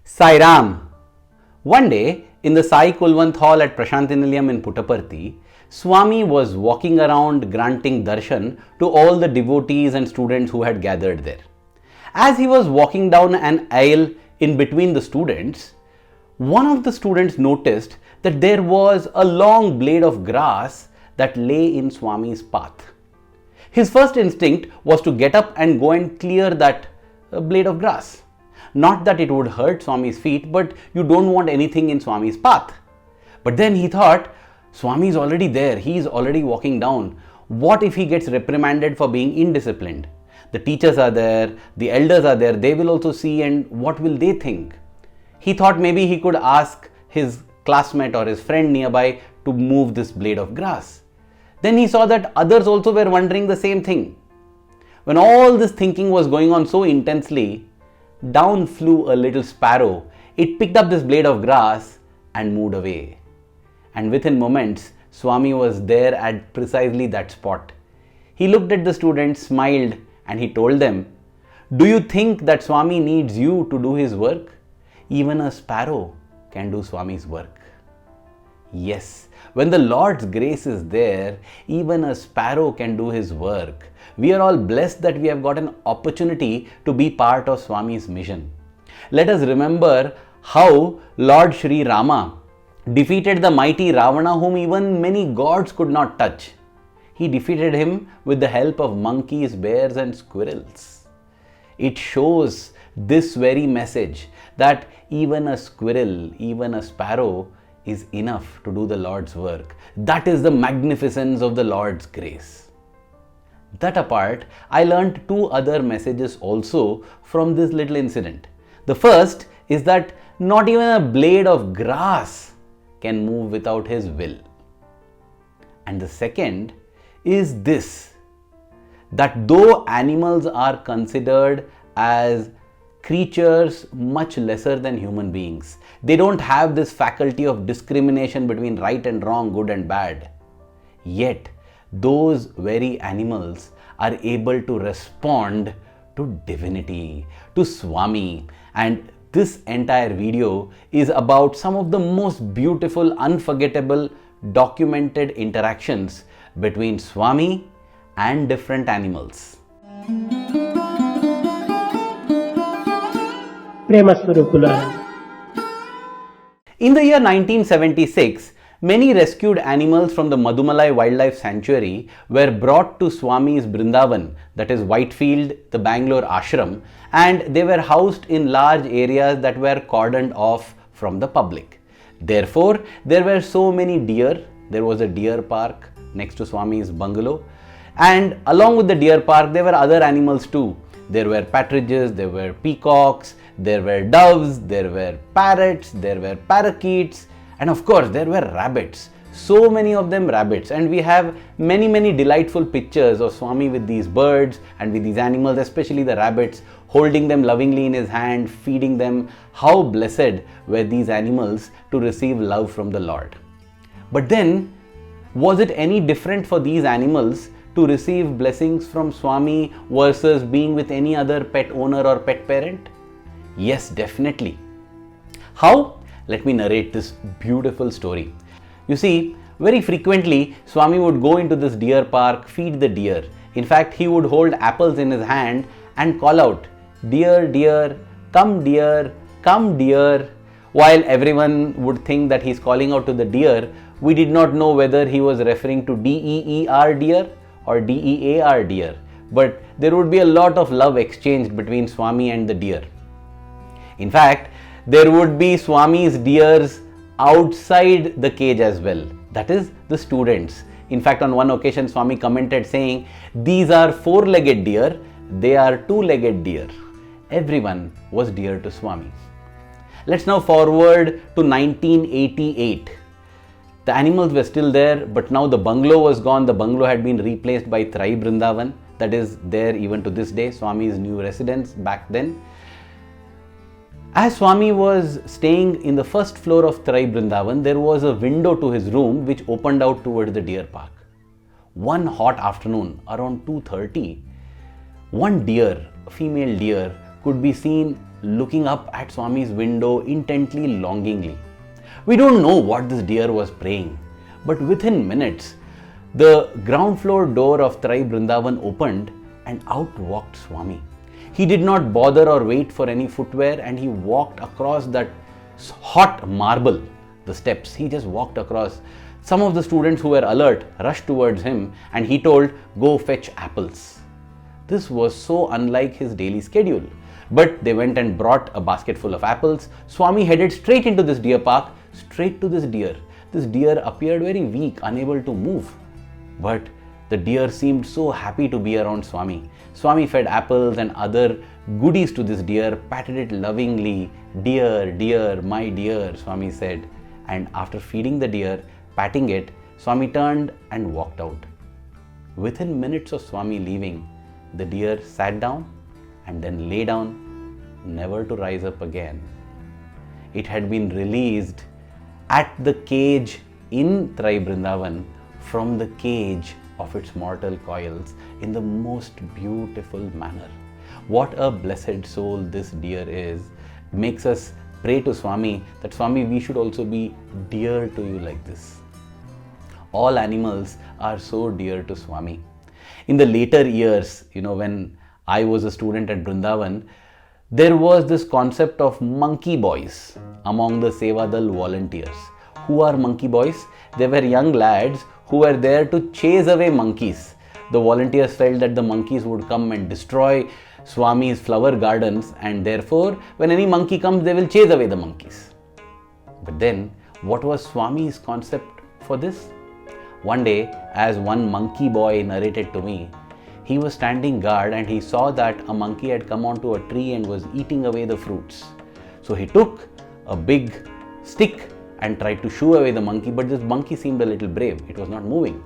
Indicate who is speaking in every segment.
Speaker 1: Sai Ram. One day, in the Sai Kulwant Hall at Prashantinilayam in Puttaparthi, Swami was walking around granting darshan to all the devotees and students who had gathered there. As he was walking down an aisle in between the students, one of the students noticed that there was a long blade of grass that lay in Swami's path. His first instinct was to get up and go and clear that blade of grass. Not that it would hurt Swami's feet, but you don't want anything in Swami's path. But then he thought, Swami is already there, he is already walking down. What if he gets reprimanded for being indisciplined? The teachers are there, the elders are there, they will also see, and what will they think? He thought maybe he could ask his classmate or his friend nearby to move this blade of grass. Then he saw that others also were wondering the same thing. When all this thinking was going on so intensely, down flew a little sparrow. It picked up this blade of grass and moved away. And within moments, Swami was there at precisely that spot. He looked at the students, smiled, and he told them, "Do you think that Swami needs you to do his work? Even a sparrow can do Swami's work." Yes, when the Lord's grace is there, even a sparrow can do his work. We are all blessed that we have got an opportunity to be part of Swami's mission. Let us remember how Lord Sri Rama defeated the mighty Ravana, whom even many gods could not touch. He defeated him with the help of monkeys, bears, and squirrels. It shows this very message that even a squirrel, even a sparrow is enough to do the Lord's work. That is the magnificence of the Lord's grace. That apart, I learnt two other messages also from this little incident. The first is that not even a blade of grass can move without his will. And the second is this, that though animals are considered as creatures much lesser than human beings, they don't have this faculty of discrimination between right and wrong, good and bad. Yet, those very animals are able to respond to divinity, to Swami. And this entire video is about some of the most beautiful, unforgettable, documented interactions between Swami and different animals. In the year 1976, many rescued animals from the Madumalai Wildlife Sanctuary were brought to Swami's Brindavan, that is Whitefield, the Bangalore ashram, and they were housed in large areas that were cordoned off from the public. Therefore, there were so many deer. There was a deer park next to Swami's bungalow, and along with the deer park, there were other animals too. There were partridges, there were peacocks, there were doves, there were parrots, there were parakeets, and of course there were rabbits. So many of them rabbits, and we have many delightful pictures of Swami with these birds and with these animals, especially the rabbits, holding them lovingly in his hand, feeding them. How blessed were these animals to receive love from the Lord. But then, was it any different for these animals to receive blessings from Swami versus being with any other pet owner or pet parent? Yes, definitely. How? Let me narrate this beautiful story. You see, very frequently Swami would go into this deer park, feed the deer. In fact, he would hold apples in his hand and call out, "Deer, deer, come deer, come deer." While everyone would think that he's calling out to the deer, we did not know whether he was referring to DEER deer or DEAR deer. But there would be a lot of love exchanged between Swami and the deer. In fact, there would be Swami's deers outside the cage as well. That is, the students. In fact, on one occasion, Swami commented saying, "These are four-legged deer, they are two-legged deer." Everyone was dear to Swami. Let's now forward to 1988. The animals were still there, but now the bungalow was gone. The bungalow had been replaced by Trai Brindavan, that is there even to this day, Swami's new residence back then. As Swami was staying in the first floor of Trai Brindavan, there was a window to his room which opened out towards the deer park. One hot afternoon, around 2:30, one deer, a female deer, could be seen looking up at Swami's window intently, longingly. We don't know what this deer was praying, but within minutes, the ground floor door of Trai Brindavan opened and out walked Swami. He did not bother or wait for any footwear, and he walked across that hot marble, the steps. He just walked across. Some of the students who were alert rushed towards him and he told, "Go fetch apples." This was so unlike his daily schedule. But they went and brought a basket full of apples. Swami headed straight into this deer park, straight to this deer. This deer appeared very weak, unable to move. But the deer seemed so happy to be around Swami. Swami fed apples and other goodies to this deer, patted it lovingly. "Dear, dear, my dear," Swami said. And after feeding the deer, patting it, Swami turned and walked out. Within minutes of Swami leaving, the deer sat down and then lay down, never to rise up again. It had been released at the cage in Trai Brindavan from the cage of its mortal coils in the most beautiful manner. What a blessed soul this deer is. Makes us pray to Swami that, "Swami, we should also be dear to you like this." All animals are so dear to Swami. In the later years, when I was a student at Brindavan, there was this concept of monkey boys among the Sevadal volunteers. Who are monkey boys? They were young lads who were there to chase away monkeys. The volunteers felt that the monkeys would come and destroy Swami's flower gardens, and therefore when any monkey comes, they will chase away the monkeys. But then, what was Swami's concept for this? One day, as one monkey boy narrated to me, he was standing guard and he saw that a monkey had come onto a tree and was eating away the fruits. So he took a big stick and tried to shoo away the monkey, but this monkey seemed a little brave. It was not moving.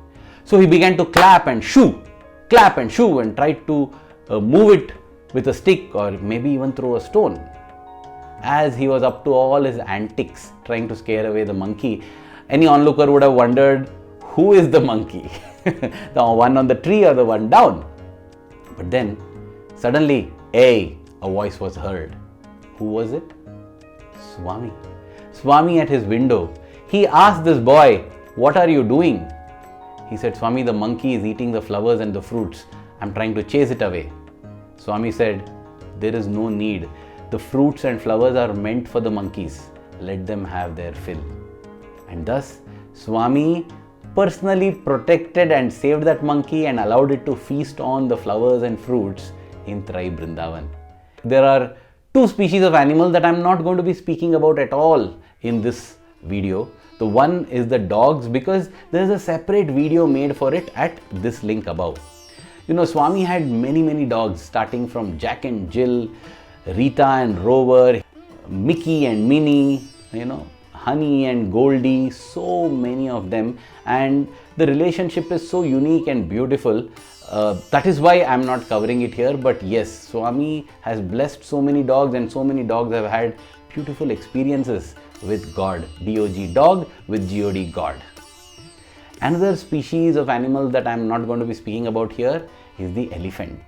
Speaker 1: So he began to clap and shoo, and tried to move it with a stick or maybe even throw a stone. As he was up to all his antics trying to scare away the monkey, any onlooker would have wondered, who is the monkey? The one on the tree or the one down? But then, suddenly, a voice was heard. Who was it? Swami. Swami at his window. He asked this boy, "What are you doing?" He said, "Swami, the monkey is eating the flowers and the fruits. I'm trying to chase it away." Swami said, "There is no need. The fruits and flowers are meant for the monkeys. Let them have their fill." And thus, Swami personally protected and saved that monkey and allowed it to feast on the flowers and fruits in Trai Brindavan. There are two species of animals that I'm not going to be speaking about at all in this video. The one is the dogs, because there is a separate video made for it at this link above. Swami had many dogs, starting from Jack and Jill, Rita and Rover, Mickey and Minnie, Honey and Goldie, so many of them, and the relationship is so unique and beautiful. That is why I'm not covering it here. But yes, Swami has blessed so many dogs, and so many dogs have had beautiful experiences with God. D-O-G, dog, with G-O-D, God. Another species of animal that I'm not going to be speaking about here is the elephant.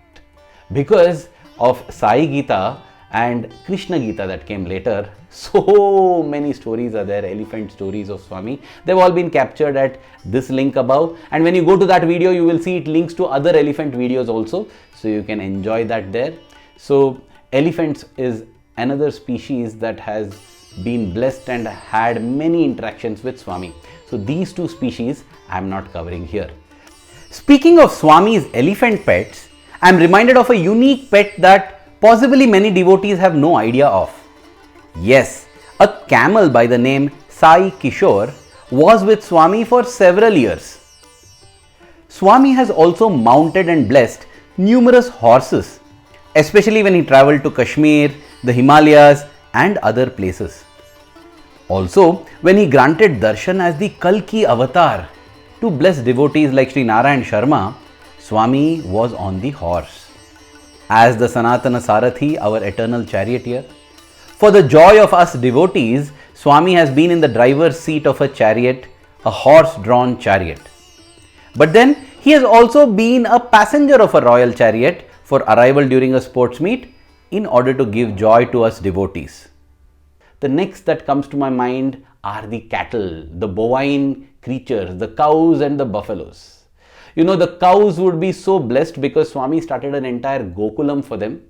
Speaker 1: Because of Sai Gita and Krishna Gita that came later, so many stories are there, elephant stories of Swami. They've all been captured at this link above, and when you go to that video, you will see it links to other elephant videos also, so you can enjoy that there. So elephants is another species that has been blessed and had many interactions with Swami. So these two species I am not covering here. Speaking of Swami's elephant pets, I am reminded of a unique pet that possibly many devotees have no idea of. Yes, a camel by the name Sai Kishore was with Swami for several years. Swami has also mounted and blessed numerous horses, especially when he traveled to Kashmir, the Himalayas and other places. Also, when he granted darshan as the Kalki avatar to bless devotees like Sri Narayan Sharma, Swami was on the horse. As the Sanatana Sarathi, our eternal charioteer, for the joy of us devotees, Swami has been in the driver's seat of a chariot, a horse-drawn chariot. But then he has also been a passenger of a royal chariot for arrival during a sports meet in order to give joy to us devotees. The next that comes to my mind are the cattle, the bovine creatures, the cows and the buffaloes. You know, the cows would be so blessed because Swami started an entire Gokulam for them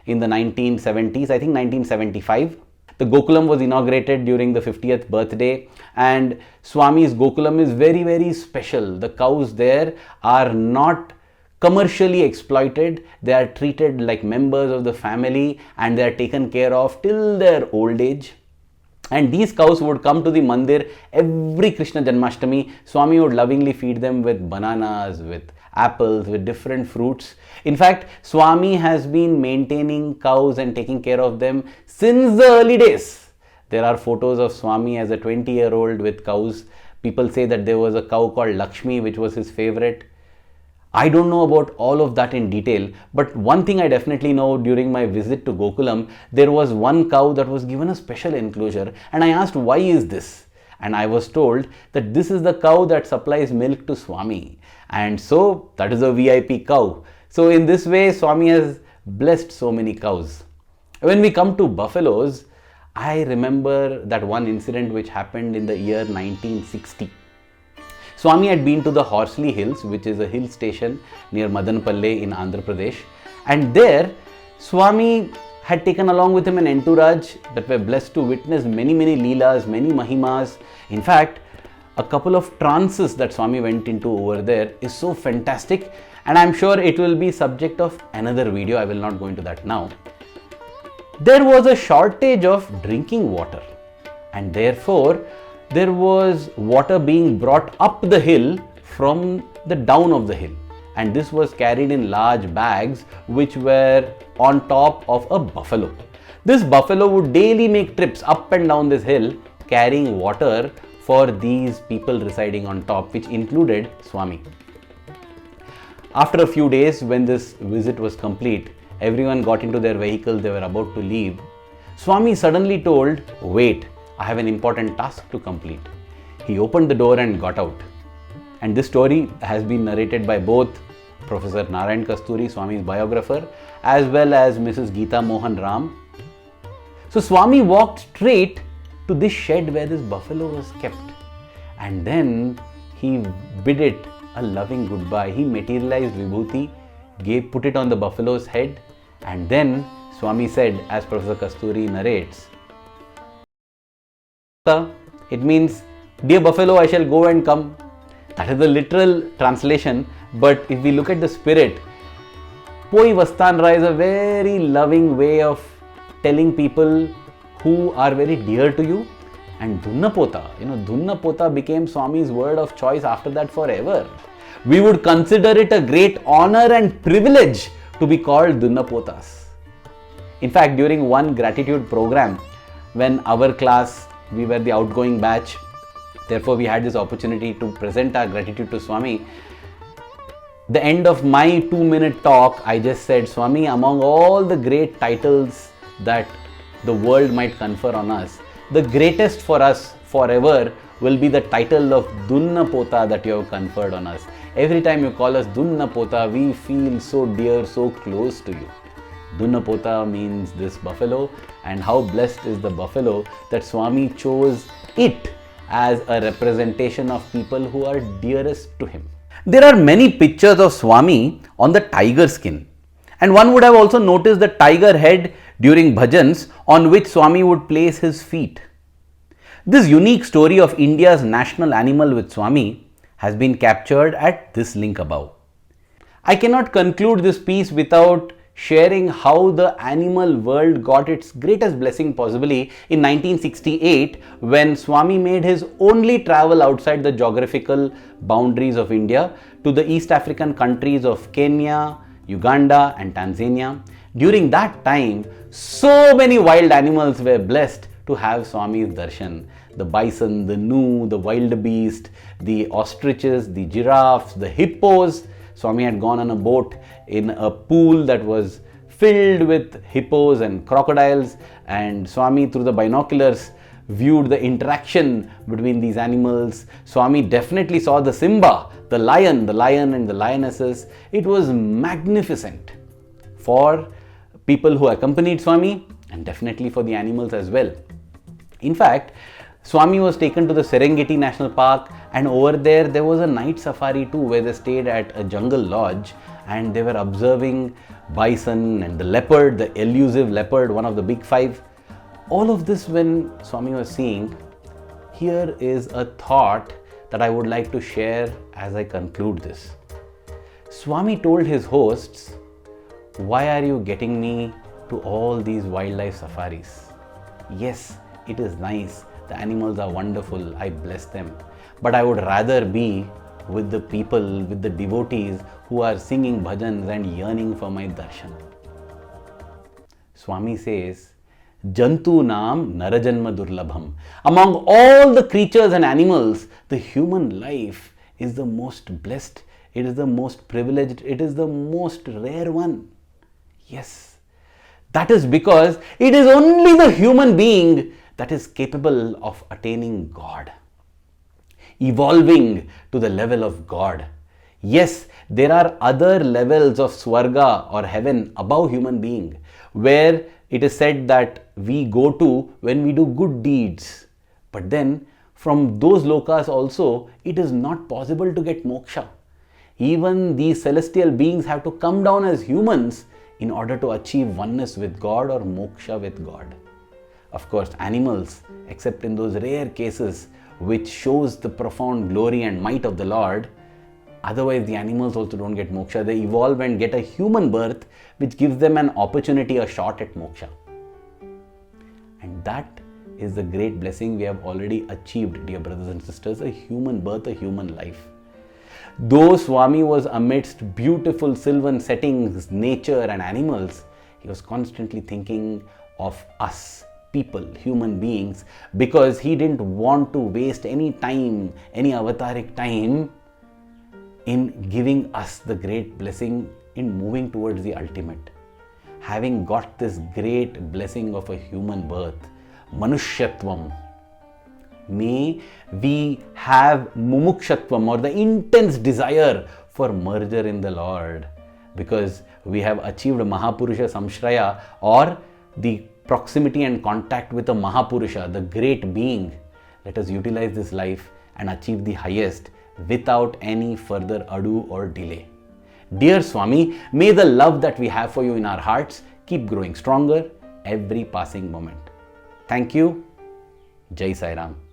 Speaker 1: in the 1970s, I think 1975. The Gokulam was inaugurated during the 50th birthday, and Swami's Gokulam is very, very special. The cows there are not commercially exploited. They are treated like members of the family and they are taken care of till their old age. And these cows would come to the mandir every Krishna Janmashtami. Swami would lovingly feed them with bananas, with apples, with different fruits. In fact, Swami has been maintaining cows and taking care of them since the early days. There are photos of Swami as a 20-year-old with cows. People say that there was a cow called Lakshmi which was his favorite. I don't know about all of that in detail, but one thing I definitely know, during my visit to Gokulam, there was one cow that was given a special enclosure, and I asked, why is this? And I was told that this is the cow that supplies milk to Swami, and so that is a VIP cow. So in this way, Swami has blessed so many cows. When we come to buffaloes, I remember that one incident which happened in the year 1960. Swami had been to the Horsley Hills, which is a hill station near Madanpalle in Andhra Pradesh, and there Swami had taken along with him an entourage that were blessed to witness many leelas, many mahimas. In fact, a couple of trances that Swami went into over there is so fantastic, and I'm sure it will be subject of another video. I will not go into that now. There was a shortage of drinking water, and therefore there was water being brought up the hill from the down of the hill, and this was carried in large bags which were on top of a buffalo. This buffalo would daily make trips up and down this hill carrying water for these people residing on top, which included Swami. After a few days, when this visit was complete, everyone got into their vehicles, they were about to leave. Swami suddenly told, "Wait, I have an important task to complete." He opened the door and got out. And this story has been narrated by both Professor Narayan Kasturi, Swami's biographer, as well as Mrs. Geeta Mohan Ram. So Swami walked straight to this shed where this buffalo was kept, and then he bid it a loving goodbye. He materialized Vibhuti, put it on the buffalo's head, and then Swami said, as Professor Kasturi narrates, it means, "Dear buffalo, I shall go and come." That is the literal translation, but if we look at the spirit, Poi Vastanra is a very loving way of telling people who are very dear to you. And Dunnapota, Dunnapota became Swami's word of choice after that forever. We would consider it a great honor and privilege to be called Dunnapotas. In fact, during one gratitude program, when our class, we were the outgoing batch, therefore we had this opportunity to present our gratitude to Swami. The end of my 2-minute talk, I just said, "Swami, among all the great titles that the world might confer on us, the greatest for us forever will be the title of Dunnapota that you have conferred on us. Every time you call us Dunnapota, we feel so dear, so close to you." Dunnapota means this buffalo, and how blessed is the buffalo that Swami chose it as a representation of people who are dearest to him. There are many pictures of Swami on the tiger skin, and one would have also noticed the tiger head during bhajans on which Swami would place his feet. This unique story of India's national animal with Swami has been captured at this link above. I cannot conclude this piece without sharing how the animal world got its greatest blessing possibly in 1968, when Swami made his only travel outside the geographical boundaries of India to the East African countries of Kenya, Uganda and Tanzania. During that time, so many wild animals were blessed to have Swami's darshan. The bison, the gnu, the wildebeest, the ostriches, the giraffes, the hippos. Swami had gone on a boat in a pool that was filled with hippos and crocodiles, and Swami, through the binoculars, viewed the interaction between these animals. Swami definitely saw the Simba, the lion and the lionesses. It was magnificent. For people who accompanied Swami, and definitely for the animals as well. In fact, Swami was taken to the Serengeti National Park, and over there was a night safari too, where they stayed at a jungle lodge and they were observing bison and the leopard, the elusive leopard, one of the big five. All of this when Swami was seeing, here is a thought that I would like to share as I conclude this. Swami told his hosts, "Why are you getting me to all these wildlife safaris? Yes, it is nice. The animals are wonderful. I bless them. But I would rather be with the people, with the devotees who are singing bhajans and yearning for my darshan." Swami says, "Jantu naam narajanma durlabham." Among all the creatures and animals, the human life is the most blessed. It is the most privileged. It is the most rare one. Yes, that is because it is only the human being that is capable of attaining God, evolving to the level of God. Yes, there are other levels of Swarga or heaven above human being, where it is said that we go to when we do good deeds. But then from those lokas also, it is not possible to get moksha. Even these celestial beings have to come down as humans in order to achieve oneness with God or moksha with God. Of course, animals, except in those rare cases which shows the profound glory and might of the Lord, otherwise the animals also don't get moksha. They evolve and get a human birth which gives them an opportunity, a shot at moksha. And that is the great blessing we have already achieved, dear brothers and sisters, a human birth, a human life. Though Swami was amidst beautiful sylvan settings, nature and animals, he was constantly thinking of us, people, human beings, because he didn't want to waste any time, any avataric time in giving us the great blessing in moving towards the ultimate. Having got this great blessing of a human birth, Manushyatvam, may we have mumukshatvam, or the intense desire for merger in the Lord, because we have achieved Mahapurusha Samshraya, or the proximity and contact with a Mahapurusha, the great being. Let us utilize this life and achieve the highest without any further ado or delay. Dear Swami, may the love that we have for you in our hearts keep growing stronger every passing moment. Thank you. Jai Sai Ram.